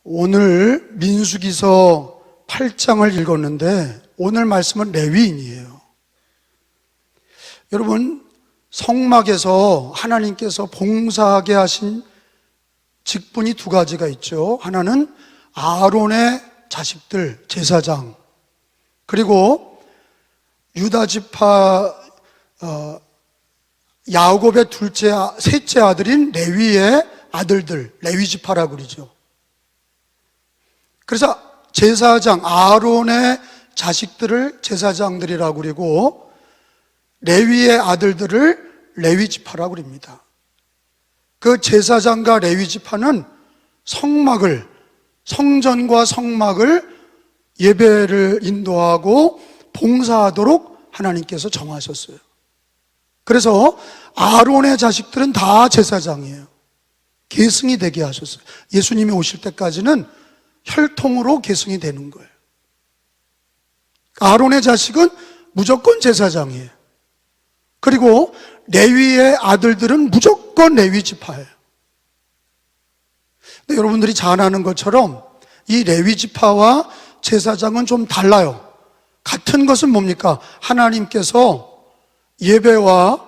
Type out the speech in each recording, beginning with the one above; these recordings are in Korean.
오늘 민수기서 8장을 읽었는데 오늘 말씀은 레위인이에요. 여러분, 성막에서 하나님께서 봉사하게 하신 직분이 두 가지가 있죠. 하나는 아론의 자식들, 제사장, 그리고 유다지파 야곱의 셋째 아들인 레위의 아들들, 레위지파라고 그러죠. 그래서 제사장, 아론의 자식들을 제사장들이라고 그러고 레위의 아들들을 레위지파라고 그럽니다. 그 제사장과 레위지파는 성전과 성막을 예배를 인도하고 봉사하도록 하나님께서 정하셨어요. 그래서 아론의 자식들은 다 제사장이에요. 계승이 되게 하셨어요. 예수님이 오실 때까지는 혈통으로 계승이 되는 거예요. 아론의 자식은 무조건 제사장이에요. 그리고 레위의 아들들은 무조건 레위 지파예요. 근데 여러분들이 잘 아는 것처럼 이 레위 지파와 제사장은 좀 달라요. 같은 것은 뭡니까? 하나님께서 예배와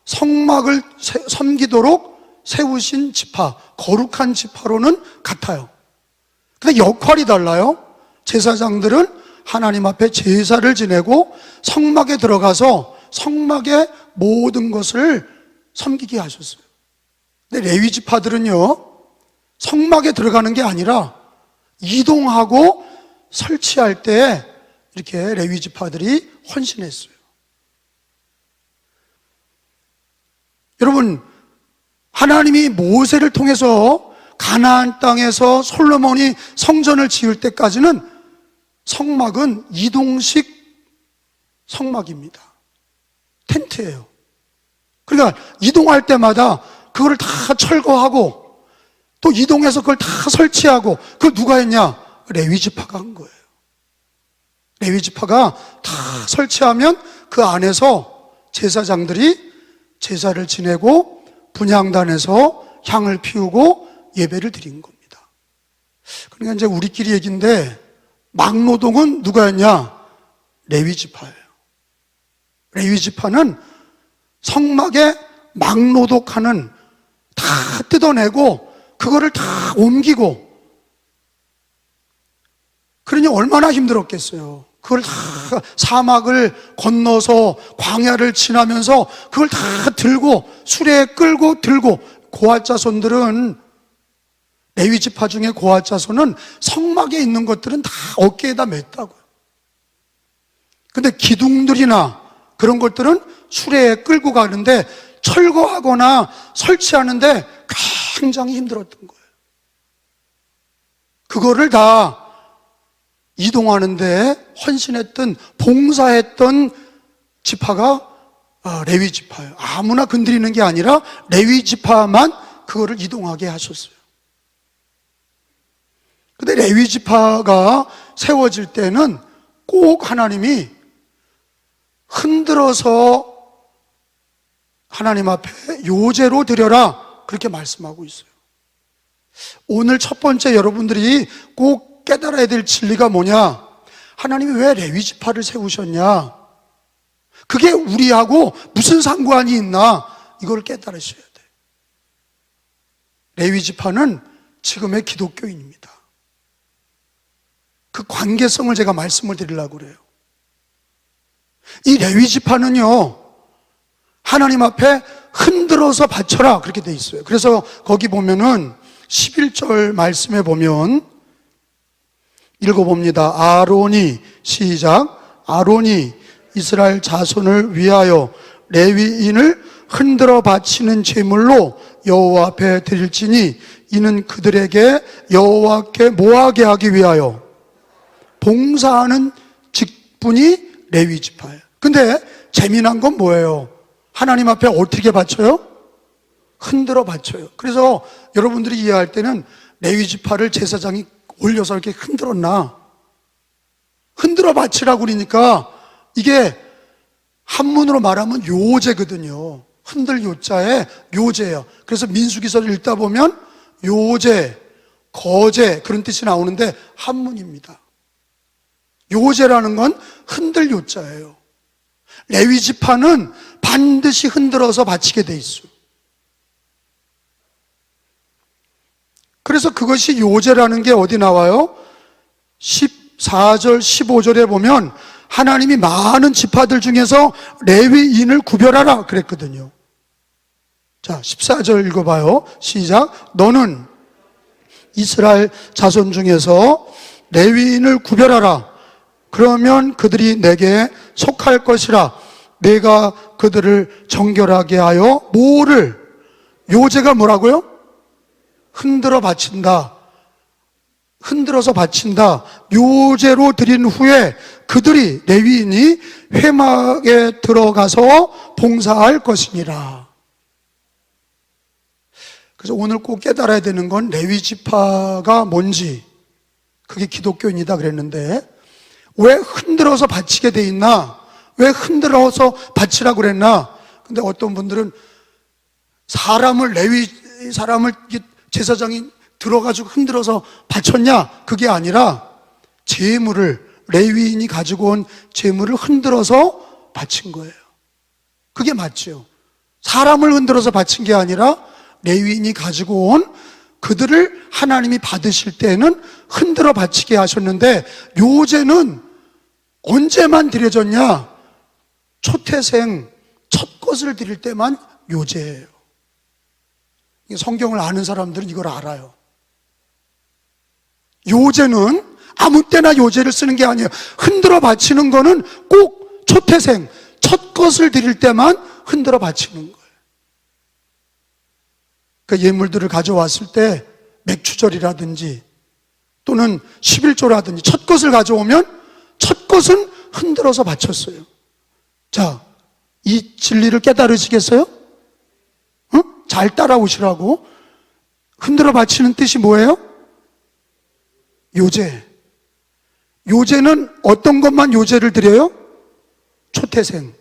성막을 섬기도록 세우신 지파, 거룩한 지파로는 같아요. 근데 역할이 달라요. 제사장들은 하나님 앞에 제사를 지내고 성막에 들어가서 성막의 모든 것을 섬기게 하셨어요. 근데 레위 지파들은요, 성막에 들어가는 게 아니라 이동하고 설치할 때 이렇게 레위 지파들이 헌신했어요. 여러분, 하나님이 모세를 통해서 가나안 땅에서 솔로몬이 성전을 지을 때까지는 성막은 이동식 성막입니다. 텐트예요. 그러니까 이동할 때마다 그거를 다 철거하고 또 이동해서 그걸 다 설치하고, 그걸 누가 했냐? 레위지파가 한 거예요. 레위지파가 다 설치하면 그 안에서 제사장들이 제사를 지내고 분향단에서 향을 피우고 예배를 드린 겁니다. 그러니까 이제 우리끼리 얘기인데, 막노동은 누가 했냐? 레위지파예요. 레위지파는 성막에 막노동하는, 다 뜯어내고 그거를 다 옮기고, 그러니 얼마나 힘들었겠어요. 그걸 다 사막을 건너서 광야를 지나면서 그걸 다 들고 수레에 끌고 들고, 고아 자손들은, 레위 지파 중에 고아 자손은 성막에 있는 것들은 다 어깨에다 맸다고요. 근데 기둥들이나 그런 것들은 수레에 끌고 가는데, 철거하거나 설치하는데 굉장히 힘들었던 거예요. 그거를 다 이동하는데 헌신했던, 봉사했던 지파가 레위 지파예요. 아무나 건드리는 게 아니라 레위 지파만 그거를 이동하게 하셨어요. 근데 레위 지파가 세워질 때는 꼭 하나님이 흔들어서 하나님 앞에 요제로 드려라, 그렇게 말씀하고 있어요. 오늘 첫 번째 여러분들이 꼭 깨달아야 될 진리가 뭐냐? 하나님이 왜 레위 지파를 세우셨냐? 그게 우리하고 무슨 상관이 있나? 이걸 깨달으셔야 돼요. 레위 지파는 지금의 기독교인입니다. 그 관계성을 제가 말씀을 드리려고 그래요. 이 레위 지파는요, 하나님 앞에 흔들어서 바쳐라, 그렇게 돼 있어요. 그래서 거기 보면은 11절 말씀에 보면 읽어봅니다. 아론이, 시작, 아론이 이스라엘 자손을 위하여 레위인을 흔들어 바치는 제물로 여호와 앞에 드릴지니 이는 그들에게 여호와께 모하게 하기 위하여 봉사하는 직분이 레위 지파예요. 근데 재미난 건 뭐예요? 하나님 앞에 어떻게 바쳐요? 흔들어 바쳐요. 그래서 여러분들이 이해할 때는 레위 지파를 제사장이 올려서 이렇게 흔들었나? 흔들어 바치라고 그러니까 이게 한문으로 말하면 요제거든요. 흔들 요자에 요제예요. 그래서 민수기서를 읽다 보면 요제, 거제 그런 뜻이 나오는데 한문입니다. 요제라는 건 흔들 요자예요. 레위 지파는 반드시 흔들어서 바치게 돼 있어요. 그래서 그것이 요제라는 게 어디 나와요? 14절, 15절에 보면 하나님이 많은 지파들 중에서 레위인을 구별하라 그랬거든요. 자, 14절 읽어봐요. 시작. 너는 이스라엘 자손 중에서 레위인을 구별하라. 그러면 그들이 내게 속할 것이라. 내가 그들을 정결하게 하여 뭐를? 요제가 뭐라고요? 흔들어 바친다. 흔들어서 바친다. 요제로 드린 후에 그들이 레위인이 회막에 들어가서 봉사할 것이니라. 그래서 오늘 꼭 깨달아야 되는 건 레위 지파가 뭔지, 그게 기독교인이다 그랬는데 왜 흔들어서 바치게 돼 있나? 왜 흔들어서 바치라고 그랬나? 근데 어떤 분들은 레위 사람을 제사장이 들어가지고 흔들어서 바쳤냐? 그게 아니라 레위인이 가지고 온 재물을 흔들어서 바친 거예요. 그게 맞죠. 사람을 흔들어서 바친 게 아니라 레위인이 가지고 온 그들을 하나님이 받으실 때는 흔들어 바치게 하셨는데, 요제는 언제만 드려졌냐? 초태생 첫 것을 드릴 때만 요제예요. 성경을 아는 사람들은 이걸 알아요. 요제는 아무 때나 요제를 쓰는 게 아니에요. 흔들어 바치는 거는 꼭 초태생 첫 것을 드릴 때만 흔들어 바치는 거예요. 그 예물들을 가져왔을 때 맥추절이라든지 또는 11조라든지 첫 것을 가져오면 첫 것은 흔들어서 바쳤어요. 자, 이 진리를 깨달으시겠어요? 응? 잘 따라오시라고. 흔들어 바치는 뜻이 뭐예요? 요제. 요제는 어떤 것만 요제를 드려요? 초태생.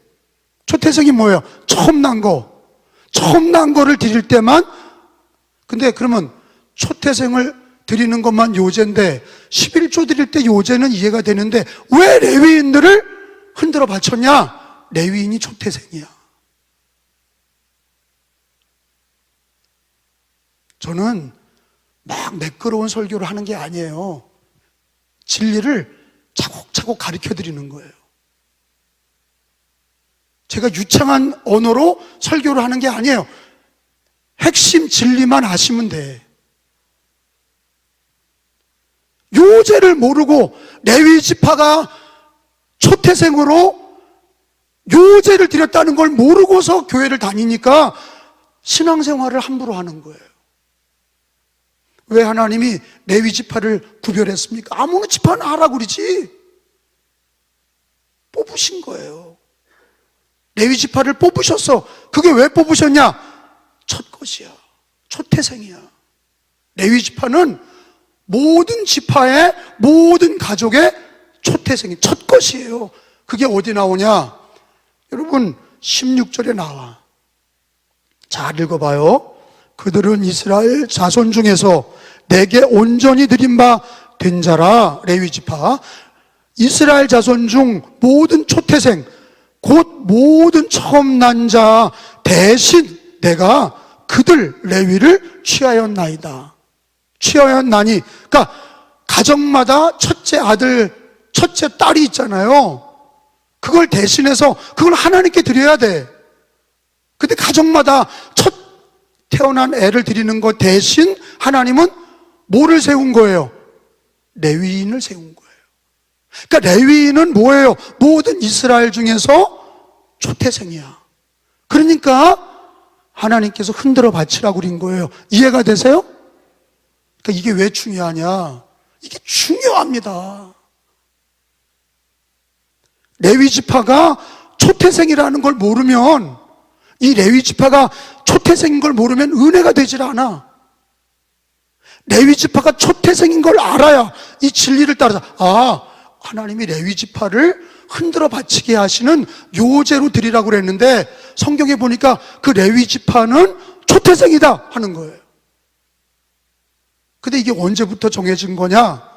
초태생이 뭐예요? 처음 난 거. 처음 난 거를 드릴 때만. 근데 그러면 초태생을 드리는 것만 요제인데 11조 드릴 때 요제는 이해가 되는데 왜 레위인들을 흔들어 바쳤냐? 레위인이 초태생이야. 저는 막 매끄러운 설교를 하는 게 아니에요. 진리를 차곡차곡 가르쳐 드리는 거예요. 제가 유창한 언어로 설교를 하는 게 아니에요. 핵심 진리만 아시면 돼. 요제를 모르고 레위 지파가 초태생으로 요제를 드렸다는 걸 모르고서 교회를 다니니까 신앙생활을 함부로 하는 거예요. 왜 하나님이 레위 지파를 구별했습니까? 아무나 지파는 하라고 그러지. 뽑으신 거예요. 레위 지파를 뽑으셨어. 그게 왜 뽑으셨냐? 첫 것이야. 초태생이야. 레위 지파는 모든 지파의 모든 가족의 초태생이 첫 것이에요. 그게 어디 나오냐? 여러분 16절에 나와. 잘 읽어봐요. 그들은 이스라엘 자손 중에서 내게 온전히 드린 바 된 자라. 레위 지파. 이스라엘 자손 중 모든 초태생 곧 모든 처음 난 자 대신 내가 그들 레위를 취하였나이다. 취하였나니, 그러니까 가정마다 첫째 아들, 첫째 딸이 있잖아요. 그걸 대신해서 그걸 하나님께 드려야 돼. 근데 가정마다 첫 태어난 애를 드리는 것 대신 하나님은 뭐를 세운 거예요? 레위인을 세운 거예요. 그러니까 레위인은 뭐예요? 모든 이스라엘 중에서 초태생이야. 그러니까 하나님께서 흔들어 바치라고 그린 거예요. 이해가 되세요? 그러니까 이게 왜 중요하냐? 이게 중요합니다. 레위 지파가 초태생이라는 걸 모르면, 이 레위 지파가 초태생인 걸 모르면 은혜가 되질 않아. 레위 지파가 초태생인 걸 알아야 이 진리를 따라서, 아, 하나님이 레위 지파를 흔들어 바치게 하시는 요제로 드리라고 그랬는데 성경에 보니까 그 레위 지파는 초태생이다 하는 거예요. 근데 이게 언제부터 정해진 거냐?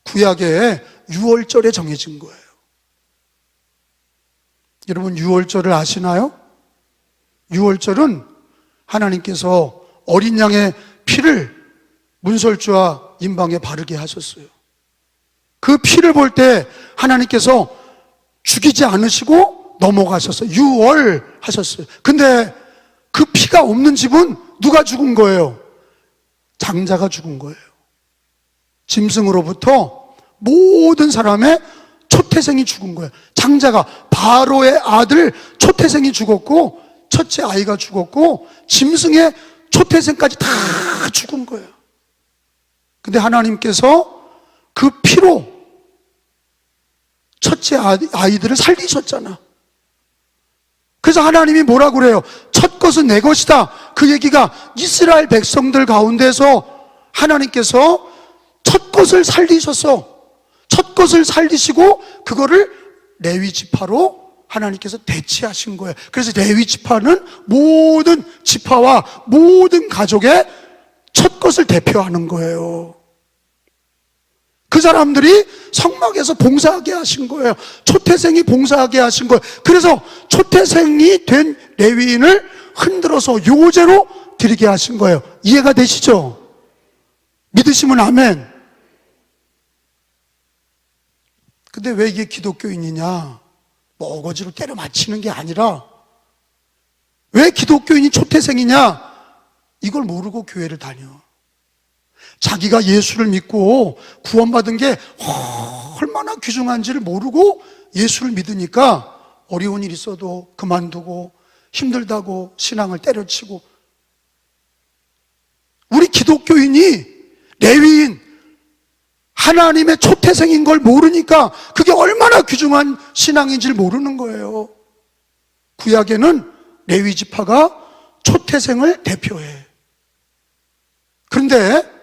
구약의 유월절에 정해진 거예요. 여러분, 유월절을 아시나요? 유월절은 하나님께서 어린 양의 피를 문설주와 임방에 바르게 하셨어요. 그 피를 볼 때 하나님께서 죽이지 않으시고 넘어가셨어요. 유월 하셨어요. 근데 그 피가 없는 집은 누가 죽은 거예요? 장자가 죽은 거예요. 짐승으로부터 모든 사람의 초태생이 죽은 거예요. 장자가, 바로의 아들 초태생이 죽었고, 첫째 아이가 죽었고, 짐승의 초태생까지 다 죽은 거예요. 근데 하나님께서 그 피로 첫째 아이들을 살리셨잖아. 그래서 하나님이 뭐라고 그래요? 첫 것은 내 것이다. 그 얘기가 이스라엘 백성들 가운데서 하나님께서 첫 것을 살리셨어. 첫 것을 살리시고 그거를 레위 지파로 하나님께서 대치하신 거예요. 그래서 레위 지파는 모든 지파와 모든 가족의 첫 것을 대표하는 거예요. 그 사람들이 성막에서 봉사하게 하신 거예요. 초태생이 봉사하게 하신 거예요. 그래서 초태생이 된 레위인을 흔들어서 요제로 드리게 하신 거예요. 이해가 되시죠? 믿으시면 아멘. 근데 왜 이게 기독교인이냐? 뭐 어거지로 때려 맞히는 게 아니라, 왜 기독교인이 초태생이냐? 이걸 모르고 교회를 다녀. 자기가 예수를 믿고 구원받은 게 얼마나 귀중한지를 모르고 예수를 믿으니까 어려운 일 있어도 그만두고 힘들다고 신앙을 때려치고. 우리 기독교인이 레위인, 하나님의 초태생인 걸 모르니까 그게 얼마나 귀중한 신앙인지를 모르는 거예요. 구약에는 레위 지파가 초태생을 대표해. 그런데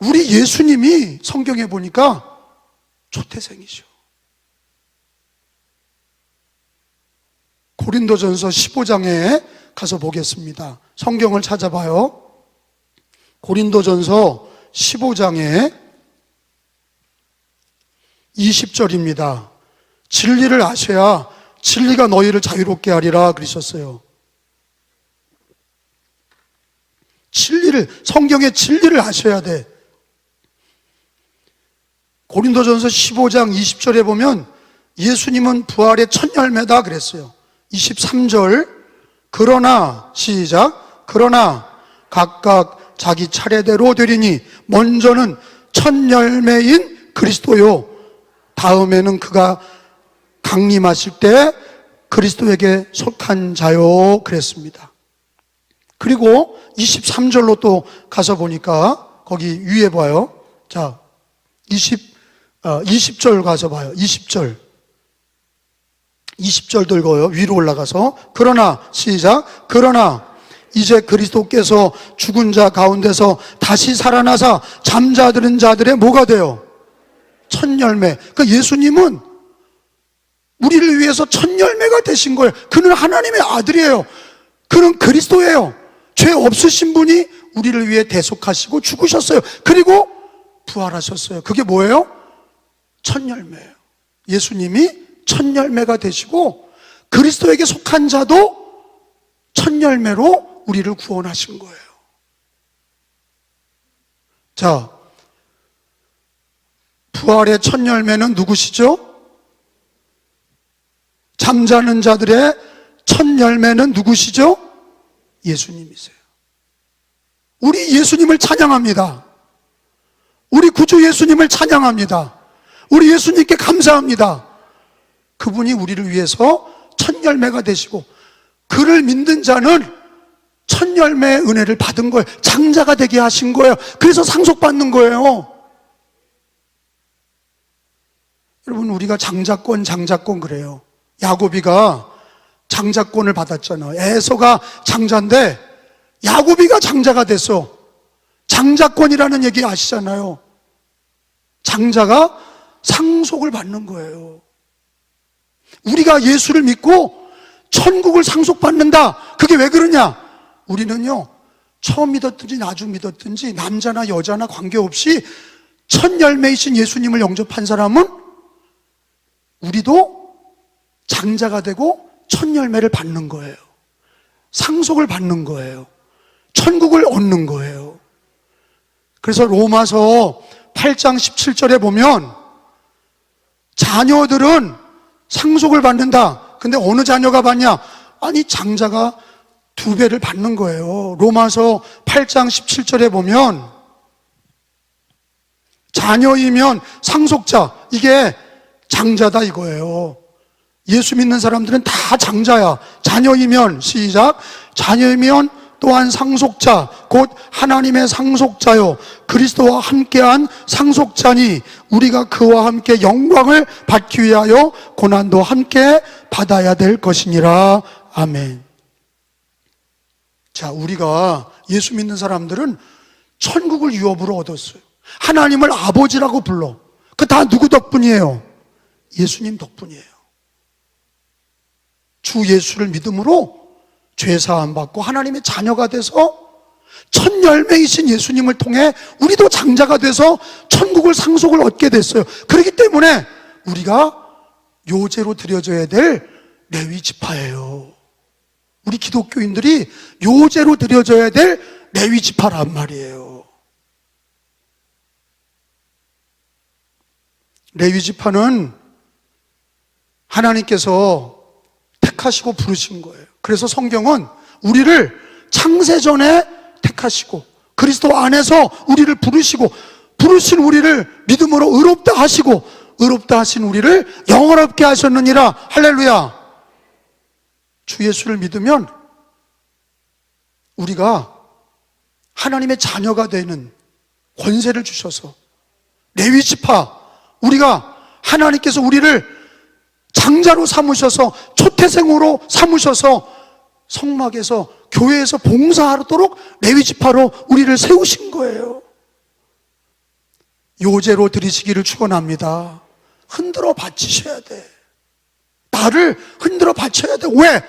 우리 예수님이 성경에 보니까 초태생이죠. 고린도전서 15장에 가서 보겠습니다. 성경을 찾아봐요. 고린도전서 15장에 20절입니다. 진리를 아셔야 진리가 너희를 자유롭게 하리라 그러셨어요. 성경의 진리를 아셔야 돼. 고린도전서 15장 20절에 보면 예수님은 부활의 첫 열매다 그랬어요. 23절, 그러나, 시작, 그러나 각각 자기 차례대로 되리니 먼저는 첫 열매인 그리스도요, 다음에는 그가 강림하실 때 그리스도에게 속한 자요 그랬습니다. 그리고 23절로 또 가서 보니까 거기 위에 봐요. 자, 20절 가서 봐요. 20절 들고요. 위로 올라가서, 그러나, 시작, 그러나 이제 그리스도께서 죽은 자 가운데서 다시 살아나사 잠자들은 자들의 뭐가 돼요? 첫 열매. 그러니까 예수님은 우리를 위해서 첫 열매가 되신 거예요. 그는 하나님의 아들이에요. 그는 그리스도예요. 죄 없으신 분이 우리를 위해 대속하시고 죽으셨어요. 그리고 부활하셨어요. 그게 뭐예요? 첫 열매예요. 예수님이 첫 열매가 되시고 그리스도에게 속한 자도 첫 열매로 우리를 구원하신 거예요. 자, 부활의 첫 열매는 누구시죠? 잠자는 자들의 첫 열매는 누구시죠? 예수님이세요. 우리 예수님을 찬양합니다. 우리 구주 예수님을 찬양합니다. 우리 예수님께 감사합니다. 그분이 우리를 위해서 첫 열매가 되시고 그를 믿는 자는 첫 열매의 은혜를 받은 거예요. 장자가 되게 하신 거예요. 그래서 상속받는 거예요. 여러분, 우리가 장자권 그래요. 야곱이가 장자권을 받았잖아요. 에서가 장자인데 야곱이가 장자가 됐어. 장자권이라는 얘기 아시잖아요. 장자가 상속을 받는 거예요. 우리가 예수를 믿고 천국을 상속받는다. 그게 왜 그러냐? 우리는요, 처음 믿었든지 나중 믿었든지 남자나 여자나 관계없이 첫 열매이신 예수님을 영접한 사람은 우리도 장자가 되고 첫 열매를 받는 거예요. 상속을 받는 거예요. 천국을 얻는 거예요. 그래서 로마서 8장 17절에 보면 자녀들은 상속을 받는다. 근데 어느 자녀가 받냐? 아니, 장자가 2배를 받는 거예요. 로마서 8장 17절에 보면 자녀이면 상속자, 이게 장자다 이거예요. 예수 믿는 사람들은 다 장자야. 자녀이면, 시작, 자녀이면 또한 상속자, 곧 하나님의 상속자요 그리스도와 함께한 상속자니 우리가 그와 함께 영광을 받기 위하여 고난도 함께 받아야 될 것이니라. 아멘. 자, 우리가 예수 믿는 사람들은 천국을 유업으로 얻었어요. 하나님을 아버지라고 불러. 그 다 누구 덕분이에요? 예수님 덕분이에요. 주 예수를 믿음으로 죄사함 받고 하나님의 자녀가 돼서 첫 열매이신 예수님을 통해 우리도 장자가 돼서 천국을 상속을 얻게 됐어요. 그렇기 때문에 우리가 요제로 드려져야 될 레위 지파예요. 우리 기독교인들이 요제로 드려져야 될 레위 지파란 말이에요. 레위 지파는 하나님께서 택하시고 부르신 거예요. 그래서 성경은 우리를 창세전에 택하시고 그리스도 안에서 우리를 부르시고 부르신 우리를 믿음으로 의롭다 하시고 의롭다 하신 우리를 영원롭게 하셨느니라. 할렐루야. 주 예수를 믿으면 우리가 하나님의 자녀가 되는 권세를 주셔서 레위 지파, 우리가 하나님께서 우리를 장자로 삼으셔서 초태생으로 삼으셔서 성막에서 교회에서 봉사하도록 레위 지파로 우리를 세우신 거예요. 요제로 드리시기를 축원합니다. 흔들어 바치셔야 돼. 나를 흔들어 바쳐야 돼. 왜?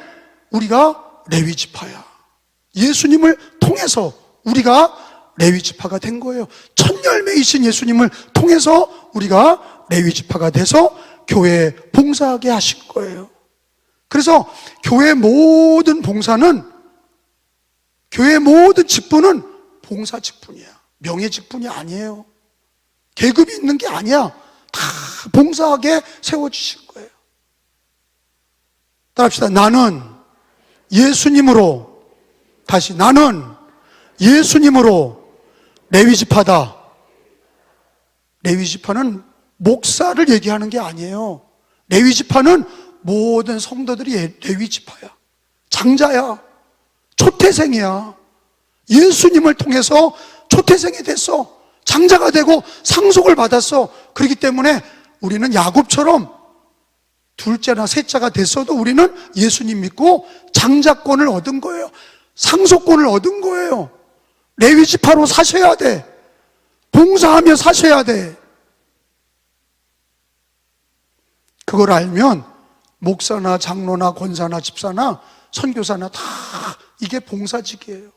우리가 레위 지파야. 예수님을 통해서 우리가 레위 지파가 된 거예요. 첫 열매이신 예수님을 통해서 우리가 레위 지파가 돼서 교회에 봉사하게 하신 거예요. 그래서 교회의 모든 봉사는, 교회의 모든 직분은 봉사 직분이야. 명예 직분이 아니에요. 계급이 있는 게 아니야. 다 봉사하게 세워주신 거예요. 따라합시다. 나는 예수님으로, 다시, 나는 예수님으로 레위 지파다. 레위 지파는 목사를 얘기하는 게 아니에요. 레위 지파는 모든 성도들이 레위 지파야. 장자야. 초태생이야. 예수님을 통해서 초태생이 됐어. 장자가 되고 상속을 받았어. 그렇기 때문에 우리는 야곱처럼 둘째나 셋째가 됐어도 우리는 예수님 믿고 장자권을 얻은 거예요. 상속권을 얻은 거예요. 레위 지파로 사셔야 돼. 봉사하며 사셔야 돼. 그걸 알면 목사나 장로나 권사나 집사나 선교사나 다 이게 봉사직이에요.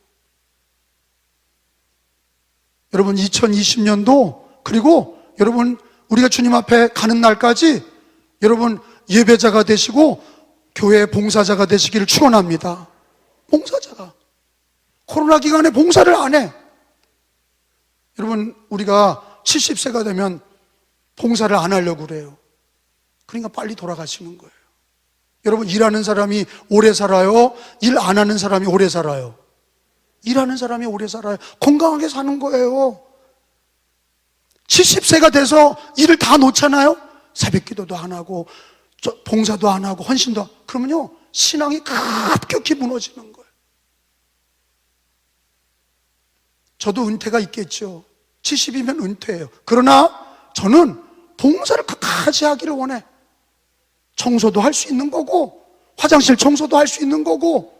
여러분 2020년도 그리고 여러분 우리가 주님 앞에 가는 날까지 여러분 예배자가 되시고 교회 봉사자가 되시기를 축원합니다. 봉사자가 코로나 기간에 봉사를 안 해. 여러분 우리가 70세가 되면 봉사를 안 하려고 그래요. 그러니까 빨리 돌아가시는 거예요. 여러분 일하는 사람이 오래 살아요? 일 안 하는 사람이 오래 살아요? 일하는 사람이 오래 살아요. 건강하게 사는 거예요. 70세가 돼서 일을 다 놓잖아요. 새벽기도도 안 하고 봉사도 안 하고 헌신도 그러면요 신앙이 급격히 무너지는 거예요. 저도 은퇴가 있겠죠. 70이면 은퇴예요. 그러나 저는 봉사를 끝까지 하기를 원해. 청소도 할 수 있는 거고 화장실 청소도 할 수 있는 거고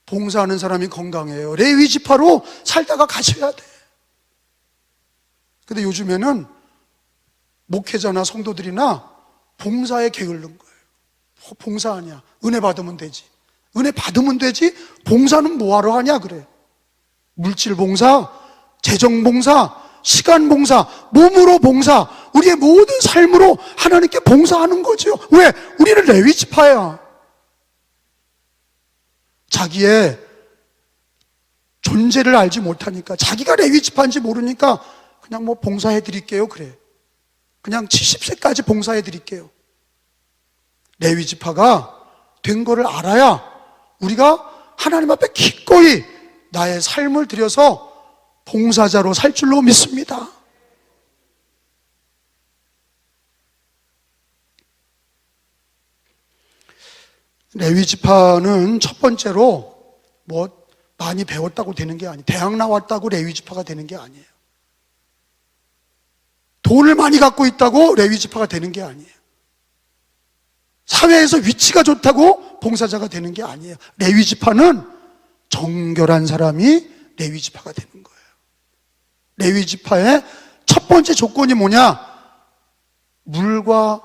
봉사하는 사람이 건강해요. 레위 지파로 살다가 가셔야 돼. 근데 요즘에는 목회자나 성도들이나 봉사에 게으른 거예요. 봉사 아니야. 은혜 받으면 되지. 은혜 받으면 되지 봉사는 뭐하러 하냐 그래. 물질 봉사, 재정 봉사, 시간 봉사, 몸으로 봉사, 우리의 모든 삶으로 하나님께 봉사하는 거죠. 왜? 우리는 레위 지파야. 자기의 존재를 알지 못하니까, 자기가 레위 지파인지 모르니까 그냥 뭐 봉사해 드릴게요 그래. 그냥 70세까지 봉사해 드릴게요. 레위 지파가 된 거를 알아야 우리가 하나님 앞에 기꺼이 나의 삶을 들여서 봉사자로 살 줄로 믿습니다. 레위 지파는 첫 번째로 뭐 많이 배웠다고 되는 게 아니에요. 대학 나왔다고 레위 지파가 되는 게 아니에요. 돈을 많이 갖고 있다고 레위 지파가 되는 게 아니에요. 사회에서 위치가 좋다고 봉사자가 되는 게 아니에요. 레위 지파는 정결한 사람이 레위 지파가 되는 거예요. 레위 지파의 첫 번째 조건이 뭐냐? 물과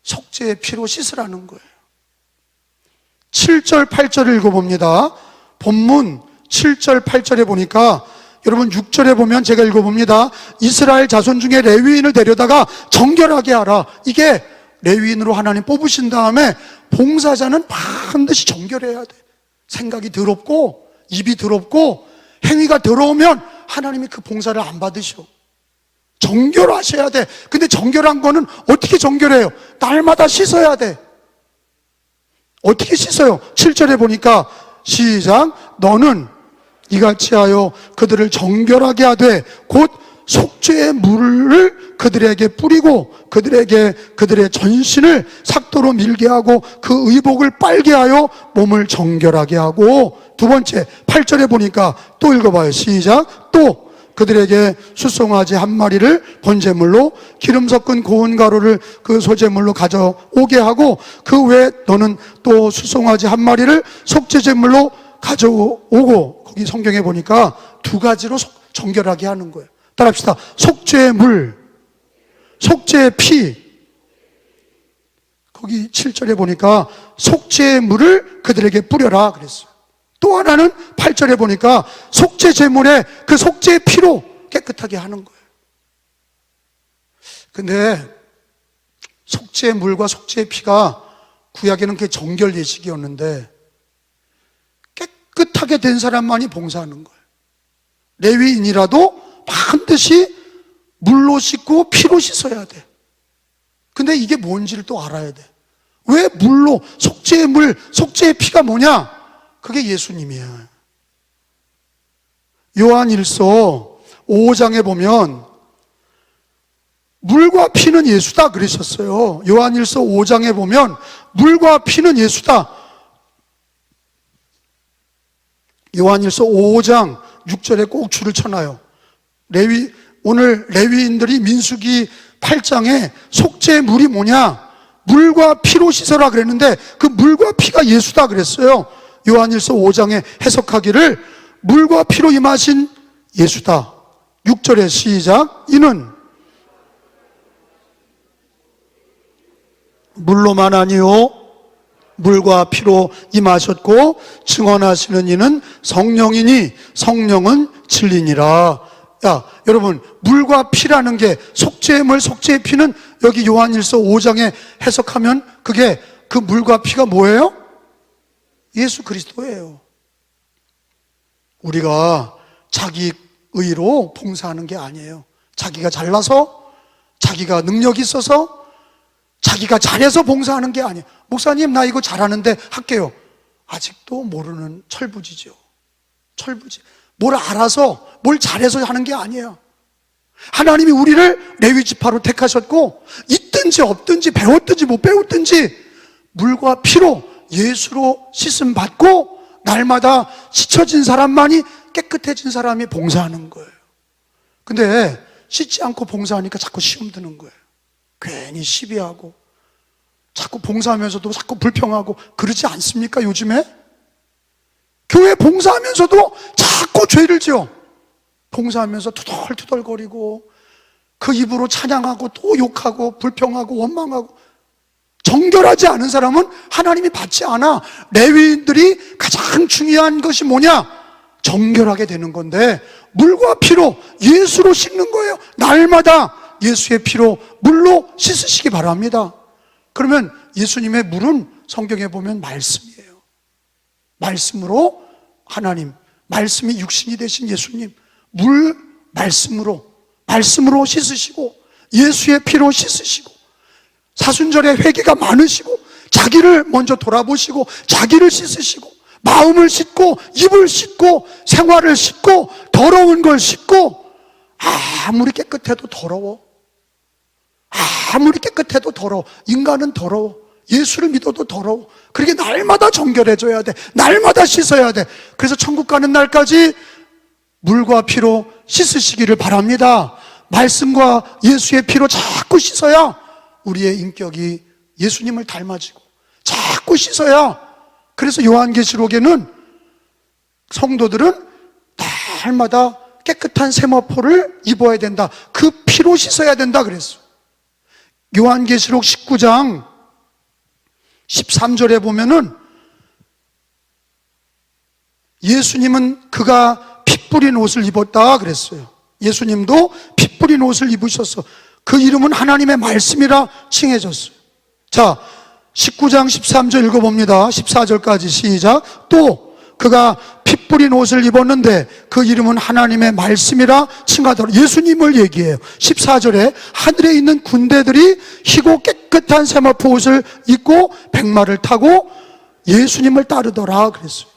속죄의 피로 씻으라는 거예요. 7절, 8절을 읽어봅니다. 본문 7절, 8절에 보니까, 여러분 6절에 보면 제가 읽어봅니다. 이스라엘 자손 중에 레위인을 데려다가 정결하게 하라. 이게 레위인으로 하나님 뽑으신 다음에 봉사자는 반드시 정결해야 돼. 생각이 더럽고 입이 더럽고 행위가 더러우면 하나님이 그 봉사를 안 받으셔. 정결하셔야 돼. 근데 정결한 거는 어떻게 정결해요? 날마다 씻어야 돼. 어떻게 씻어요? 7절에 보니까 시작. 너는 이같이 하여 그들을 정결하게 하되 곧 속죄의 물을 그들에게 뿌리고 그들에게 그들의 전신을 삭도로 밀게 하고 그 의복을 빨게 하여 몸을 정결하게 하고, 두 번째 8절에 보니까 또 읽어봐요. 시작. 또 그들에게 숫송아지 한 마리를 번제물로 기름 섞은 고운 가루를 그 소제물로 가져오게 하고, 그 외에 너는 또 숫송아지 한 마리를 속죄제물로 가져오고, 거기 성경에 보니까 두 가지로 정결하게 하는 거예요. 따라합시다. 속죄의 물, 속죄의 피. 거기 7절에 보니까 속죄의 물을 그들에게 뿌려라 그랬어요. 또 하나는 8절에 보니까 속죄 제물에 그 속죄의 피로 깨끗하게 하는 거예요. 근데 속죄의 물과 속죄의 피가 구약에는 그게 정결 예식이었는데 깨끗하게 된 사람만이 봉사하는 거예요. 레위인이라도 반드시 물로 씻고 피로 씻어야 돼. 근데 이게 뭔지를 또 알아야 돼. 왜 물로, 속죄의 물, 속죄의 피가 뭐냐? 그게 예수님이야. 요한일서 5장에 보면 물과 피는 예수다 그러셨어요. 요한일서 5장에 보면 물과 피는 예수다. 요한일서 5장 6절에 꼭 줄을 쳐놔요. 오늘 레위인들이 민수기 8장에 속죄의 물이 뭐냐? 물과 피로 씻어라 그랬는데 그 물과 피가 예수다 그랬어요. 요한일서 5장에 해석하기를 물과 피로 임하신 예수다. 6절에 시작. 이는 물로만 아니요 물과 피로 임하셨고 증언하시는 이는 성령이니 성령은 진리니라. 야, 여러분, 물과 피라는 게 속죄의 물, 속죄의 피는 여기 요한일서 5장에 해석하면 그게 그 물과 피가 뭐예요? 예수 그리스도예요. 우리가 자기 의로 봉사하는 게 아니에요. 자기가 잘나서, 자기가 능력이 있어서, 자기가 잘해서 봉사하는 게 아니에요. 목사님, 나 이거 잘하는데 할게요. 아직도 모르는 철부지죠. 철부지. 뭘 알아서, 뭘 잘해서 하는 게 아니에요. 하나님이 우리를 레위 지파로 택하셨고, 있든지 없든지 배웠든지 못 배웠든지 물과 피로 예수로 씻음 받고 날마다 씻어진 사람만이 깨끗해진 사람이 봉사하는 거예요. 근데 씻지 않고 봉사하니까 자꾸 시험 드는 거예요. 괜히 시비하고 자꾸 봉사하면서도 자꾸 불평하고 그러지 않습니까? 요즘에 교회 봉사하면서도 자꾸 죄를 지어. 봉사하면서 투덜투덜거리고 그 입으로 찬양하고 또 욕하고 불평하고 원망하고 정결하지 않은 사람은 하나님이 받지 않아. 레위인들이 가장 중요한 것이 뭐냐? 정결하게 되는 건데, 물과 피로 예수로 씻는 거예요. 날마다 예수의 피로 물로 씻으시기 바랍니다. 그러면 예수님의 물은 성경에 보면 말씀이에요. 말씀으로 하나님, 말씀이 육신이 되신 예수님, 말씀으로 씻으시고 예수의 피로 씻으시고 사순절에 회개가 많으시고 자기를 먼저 돌아보시고 자기를 씻으시고 마음을 씻고 입을 씻고 생활을 씻고 더러운 걸 씻고, 아무리 깨끗해도 더러워. 아무리 깨끗해도 더러워. 인간은 더러워. 예수를 믿어도 더러워. 그러니까 날마다 정결해져야 돼. 날마다 씻어야 돼. 그래서 천국 가는 날까지 물과 피로 씻으시기를 바랍니다. 말씀과 예수의 피로 자꾸 씻어야 우리의 인격이 예수님을 닮아지고, 자꾸 씻어야. 그래서 요한계시록에는 성도들은 날마다 깨끗한 세마포를 입어야 된다. 그 피로 씻어야 된다 그랬어. 요한계시록 19장 13절에 보면은 예수님은 그가 피 뿌린 옷을 입었다 그랬어요. 예수님도 피 뿌린 옷을 입으셨어. 그 이름은 하나님의 말씀이라 칭해졌어요. 자, 19장 13절 읽어봅니다. 14절까지 시작. 또 그가 피 뿌린 옷을 입었는데 그 이름은 하나님의 말씀이라 칭하더라. 예수님을 얘기해요. 14절에 하늘에 있는 군대들이 희고 깨끗한 세마포 옷을 입고 백마를 타고 예수님을 따르더라 그랬어요.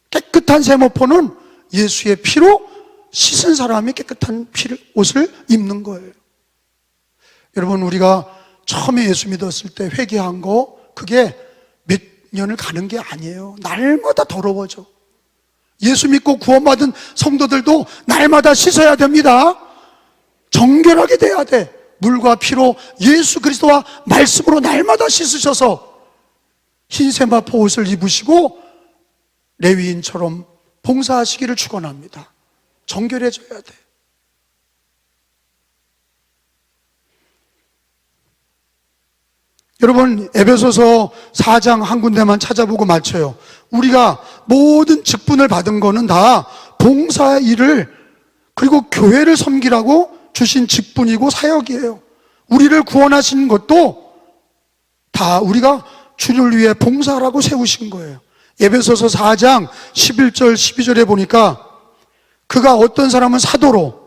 깨끗한 세마포는 예수의 피로 씻은 사람이 깨끗한 옷을 입는 거예요. 여러분, 우리가 처음에 예수 믿었을 때 회개한 거, 그게 몇 년을 가는 게 아니에요. 날마다 더러워져. 예수 믿고 구원받은 성도들도 날마다 씻어야 됩니다. 정결하게 돼야 돼. 물과 피로 예수 그리스도와 말씀으로 날마다 씻으셔서 흰 세마포 옷을 입으시고 레위인처럼 봉사하시기를 축원합니다. 정결해져야 돼. 여러분, 에베소서 4장 한 군데만 찾아보고 마쳐요. 우리가 모든 직분을 받은 거는 다 봉사의 일을, 그리고 교회를 섬기라고 주신 직분이고 사역이에요. 우리를 구원하신 것도 다 우리가 주를 위해 봉사라고 세우신 거예요. 에베소서 4장 11절 12절에 보니까 그가 어떤 사람은 사도로,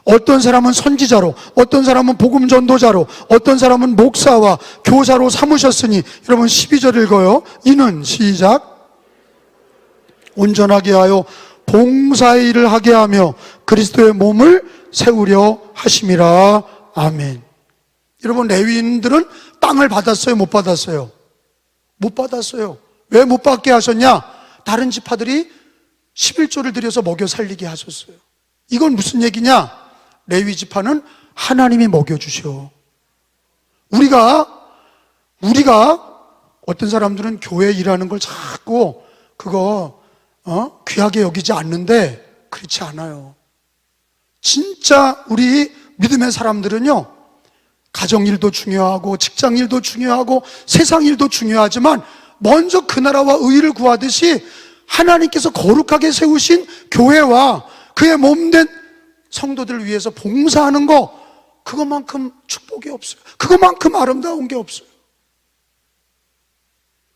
어떤 사람은 선지자로, 어떤 사람은 복음 전도자로, 어떤 사람은 목사와 교사로 삼으셨으니, 여러분 12절 읽어요. 이는 시작. 온전하게 하여 봉사의 일을 하게 하며 그리스도의 몸을 세우려 하심이라. 아멘. 여러분, 레위인들은 땅을 받았어요? 못 받았어요? 못 받았어요. 왜 못 받게 하셨냐? 다른 지파들이 11조를 들여서 먹여 살리게 하셨어요. 이건 무슨 얘기냐? 레위 지파는 하나님이 먹여주셔. 우리가 어떤 사람들은 교회 일하는 걸 자꾸 그거 귀하게 여기지 않는데, 그렇지 않아요. 진짜 우리 믿음의 사람들은요, 가정일도 중요하고 직장일도 중요하고 세상일도 중요하지만 먼저 그 나라와 의를 구하듯이 하나님께서 거룩하게 세우신 교회와 그의 몸된 성도들을 위해서 봉사하는 거, 그것만큼 축복이 없어요. 그것만큼 아름다운 게 없어요.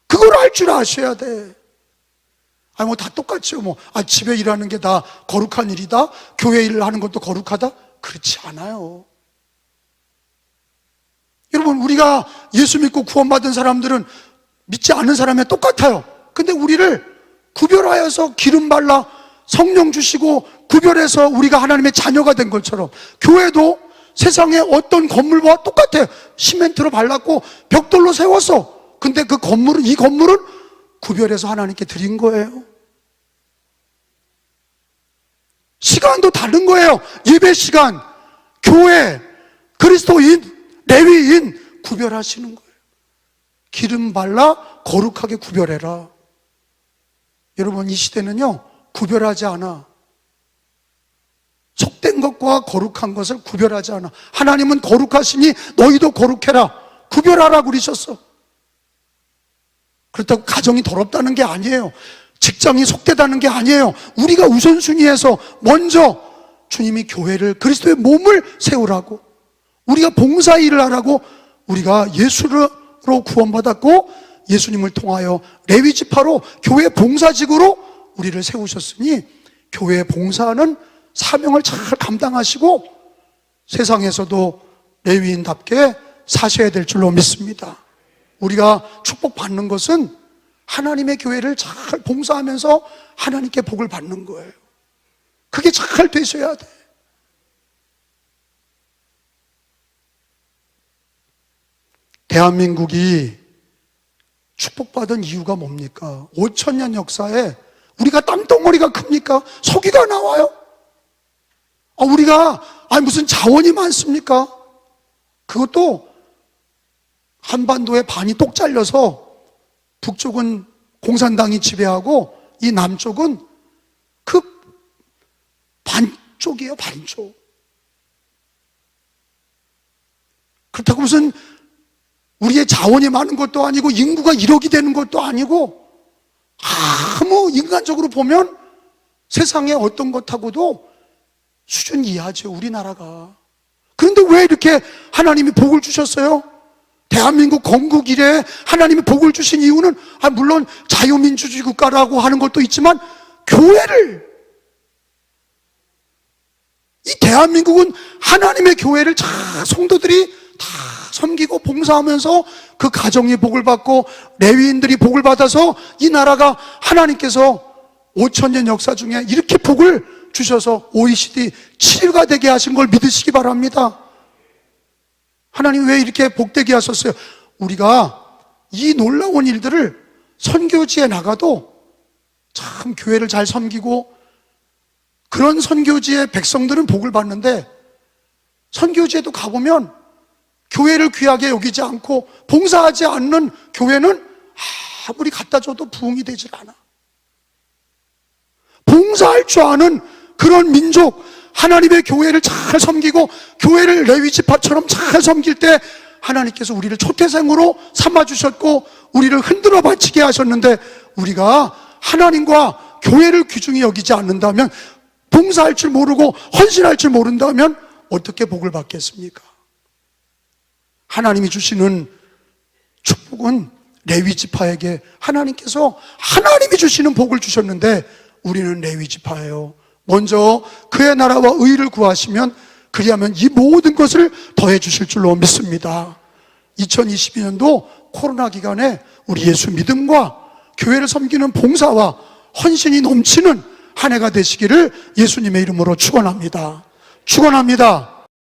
그걸 알 줄 아셔야 돼. 뭐 다 똑같죠. 집에 일하는 게 다 거룩한 일이다, 교회 일을 하는 것도 거룩하다? 그렇지 않아요. 여러분, 우리가 예수 믿고 구원받은 사람들은 믿지 않는 사람에 똑같아요. 근데 우리를 구별하여서 기름 발라 성령 주시고 구별해서 우리가 하나님의 자녀가 된 것처럼, 교회도 세상의 어떤 건물과 똑같아요. 시멘트로 발랐고 벽돌로 세웠어. 근데 그 건물은, 이 건물은 구별해서 하나님께 드린 거예요. 시간도 다른 거예요. 예배 시간, 교회, 그리스도인, 레위인 구별하시는 거예요. 기름 발라 거룩하게 구별해라. 여러분, 이 시대는요, 구별하지 않아. 속된 것과 거룩한 것을 구별하지 않아. 하나님은 거룩하시니 너희도 거룩해라, 구별하라 그러셨어. 그렇다고 가정이 더럽다는 게 아니에요. 직장이 속되다는 게 아니에요. 우리가 우선순위에서 먼저 주님이 교회를, 그리스도의 몸을 세우라고, 우리가 봉사일을 하라고, 우리가 예수로 구원받았고 예수님을 통하여 레위 지파로 교회 봉사직으로 우리를 세우셨으니 교회 봉사하는 사명을 잘 감당하시고 세상에서도 레위인답게 사셔야 될 줄로 믿습니다. 우리가 축복받는 것은 하나님의 교회를 잘 봉사하면서 하나님께 복을 받는 거예요. 그게 잘 되셔야 돼. 대한민국이 축복받은 이유가 뭡니까? 5,000년 역사에 우리가 땅덩어리가 큽니까? 석유가 나와요? 우리가 무슨 자원이 많습니까? 그것도 한반도의 반이 똑 잘려서 북쪽은 공산당이 지배하고 이 남쪽은 그 반쪽이에요, 반쪽. 그렇다고 무슨 우리의 자원이 많은 것도 아니고 인구가 1억이 되는 것도 아니고 아무 인간적으로 보면 세상의 어떤 것하고도 수준 이하죠, 우리나라가. 그런데 왜 이렇게 하나님이 복을 주셨어요? 대한민국 건국 이래 하나님이 복을 주신 이유는 물론 자유민주주의 국가라고 하는 것도 있지만 교회를, 이 대한민국은 하나님의 교회를 성도들이 다 섬기고 봉사하면서 그 가정이 복을 받고 레위인들이 복을 받아서 이 나라가 하나님께서 5,000년 역사 중에 이렇게 복을 주셔서 OECD 7위가 되게 하신 걸 믿으시기 바랍니다. 하나님 왜 이렇게 복되게 하셨어요? 우리가 이 놀라운 일들을 선교지에 나가도 참 교회를 잘 섬기고 그런 선교지의 백성들은 복을 받는데 선교지에도 가보면 교회를 귀하게 여기지 않고 봉사하지 않는 교회는 아무리 갖다 줘도 부흥이 되질 않아. 봉사할 줄 아는 그런 민족, 하나님의 교회를 잘 섬기고 교회를 레위 지파처럼 잘 섬길 때 하나님께서 우리를 초태생으로 삼아주셨고 우리를 흔들어 바치게 하셨는데 우리가 하나님과 교회를 귀중히 여기지 않는다면, 봉사할 줄 모르고 헌신할 줄 모른다면 어떻게 복을 받겠습니까? 하나님이 주시는 축복은 레위 지파에게 하나님께서 하나님이 주시는 복을 주셨는데 우리는 레위 지파예요. 먼저 그의 나라와 의를 구하시면 그리하면 이 모든 것을 더해 주실 줄로 믿습니다. 2022년도 코로나 기간에 우리 예수 믿음과 교회를 섬기는 봉사와 헌신이 넘치는 한 해가 되시기를 예수님의 이름으로 축원합니다. 축원합니다.